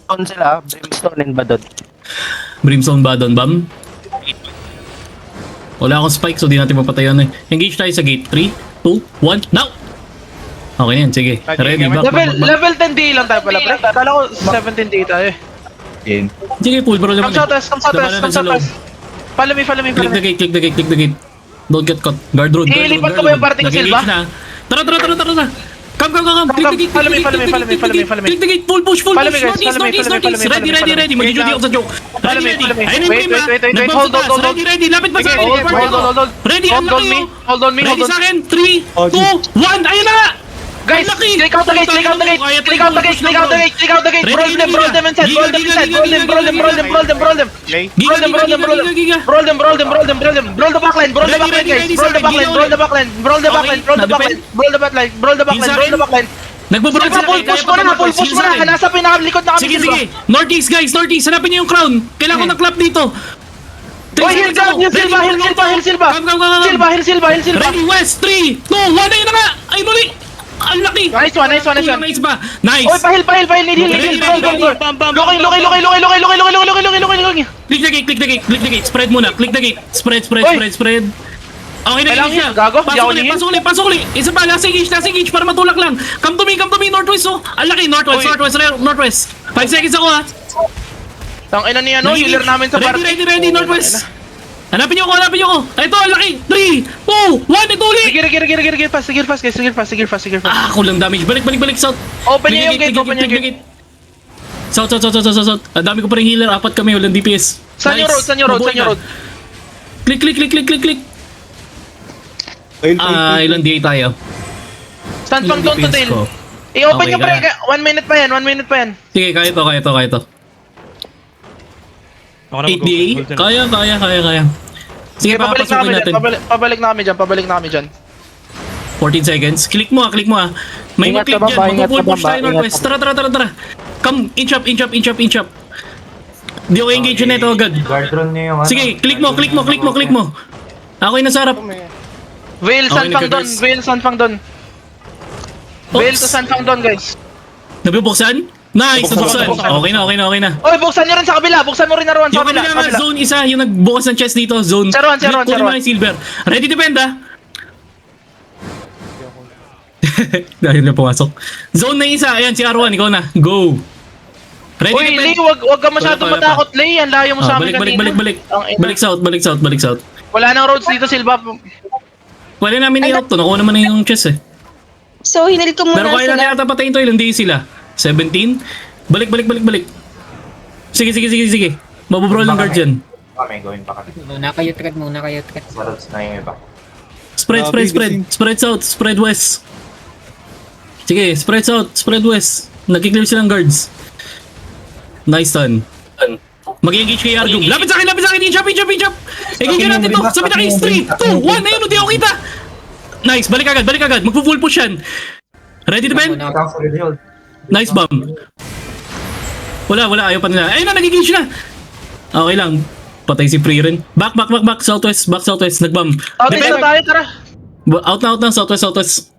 Brimstone sila, Brimstone and Badod. Brimstone ba doon, Bam? Wala akong spike, so di natin mapatayan eh. Engage tayo sa gate. 3, 2, 1, now! Okay na yan, sige. Ready, back, back, back. Level 10 DA lang tayo pala, pre. Kala ko 17 DA tayo eh. Sige, full bro naman Come southwest, come southwest, come southwest. Follow me, follow me, Click follow the me. gate, click the gate, click the gate. Don't get caught. Guard road, guard road, Ilipat ko guard ba yung road. party ko, Silva? Nag-engage na. Tara, tara, tara, tara, tara. Come. Click the gate, Follow me, click the gate, follow me, click the follow me, gate, follow me, click the gate, full push, Follow me, guys, northeast, follow me, northeast, follow me, northeast. follow me, Ready, follow me. mag-duty ako sa joke. Follow me, Ready, follow me. ayun na yung Wait, game, wait, wait, Nagbabas hold, sa taas. hold, hold. Ready, lapit pa sa akin. Hold, hold, hold. Ready, Hold ang on laki me, oh. hold on me, Ready hold on. sa akin, 3, 2, 1, ayun na nga! Guys, Ang laki! click out the gate, click out the gate, Kaya click out the gate, click out the gate, click out the gate. Brawl them, brawl them inside, brawl them inside, brawl them, brawl them, brawl them, brawl them, brawl them. Brawl them, brawl them, brawl them. Brawl them, brawl them, brawl them, brawl them. Brawl the backline, brawl the backline, guys. Brawl the backline, brawl the backline, brawl the backline, brawl the backline, brawl the backline, brawl the backline, brawl the backline. Nagbabrol Sige, full push mo na, full push mo na. Nasa pinakalikod na kami. Sige, sige. Northeast, guys, northeast. Hanapin niyo yung crown. Kailangan ko ng clap dito. Boy, heal down, heal Silva, heal Silva, heal Silva. Silva, heal Silva, heal Silva. Ready, West, 3, 2, 1, ayun na nga! Ay, muli! Ang laki! Nice one, nice one, nice one. Nice ba? Nice! Oy, pahil, need heal, need heal. Go. Looking. Click the gate, click the gate, click the gate. Spread muna, click the gate. Spread. Oy. Okay na, Kailangan engage na. yun, gago, di ako ningin. Pasok ulit. Isa pa, last engage para matulak lang. Come to me, northwest oh. Ang laki, northwest. 5 seconds ako ha. Tangina ni ano, healer namin sa party. Ready, northwest. Hanapin niyo ako. Ito, ang laki. 3, 2, 1, ito ulit. Sige, fast, guys. Sige, fast. Ah, kulang damage. Balik, south. Open niyo yung gate, open niyo yung gate. South. Ang dami ko pa rin healer. 4 kami, walang DPS. Saan yung road? Click. Ilang DA tayo? Stand pang doon to DPS tail. ko. I-open Okay, niyo pre, kaya. 1 minute pa yan. Sige, kaya to. 8 DA? Kaya. Sige, papapasukin natin. Pabalik na kami dyan. 14 seconds. Click mo ah. May Ingat click ka, dyan. Bamba, ingat Mag-full ka, push Bamba, tayo ingat northwest. Tara. Come, inch up. Di ako engage na ito agad. Guard run niyo yung ano. Sige, click mo. Ako yung nasa harap. Veil, Okay, San Fang Don. Veil to San Fang Don, guys. Nabibuksan? Nice, nabuksan. Okay na. Oy, buksan nyo rin sa kabila. Buksan mo rin na Ruan sa Yung kabila. kanina zone isa, yung nagbukas ng chest dito, zone. Si Ron. Kunin mo yung silver. Ready defend ah. Dahil na pumasok. Zone na isa, ayan si R1, ikaw na. Go. Ready Uy, defend. Lee, wag ka masyadong Wala pa. matakot, Lee. Ang layo mo sa amin kanina. Balik. Ang ina. Balik south. Wala nang roads dito, Silva. Wala namin i-out to, nakuha naman na yung chest eh. So, hinil ko muna Pero kaya sila. natin ata patayin to, ilang days sila? 17? Balik. Sige. Mabubrawl ng guard dyan. Kami, going pa kami. Muna kayo thread. Sa roads na yung iba. Spread south, spread west. Sige, spread south, spread west. Nagkiklear silang guards. Nice turn. Mag-engage kay Arjun. Lapit sa akin, inch up. Engage natin to, sabi na kayo, 3, 2, 1, ayun, hindi ako kita. Nice, balik agad. Magpo-full push yan. Ready to bend? Ikaw sa ready hold. Nice bomb. Wala, ayaw pa nila. Ayun na, nag-engage na. Okay lang. Patay si Freeren. Back, southwest, nag-bomb. Okay, tayo, tara. Out na, southwest.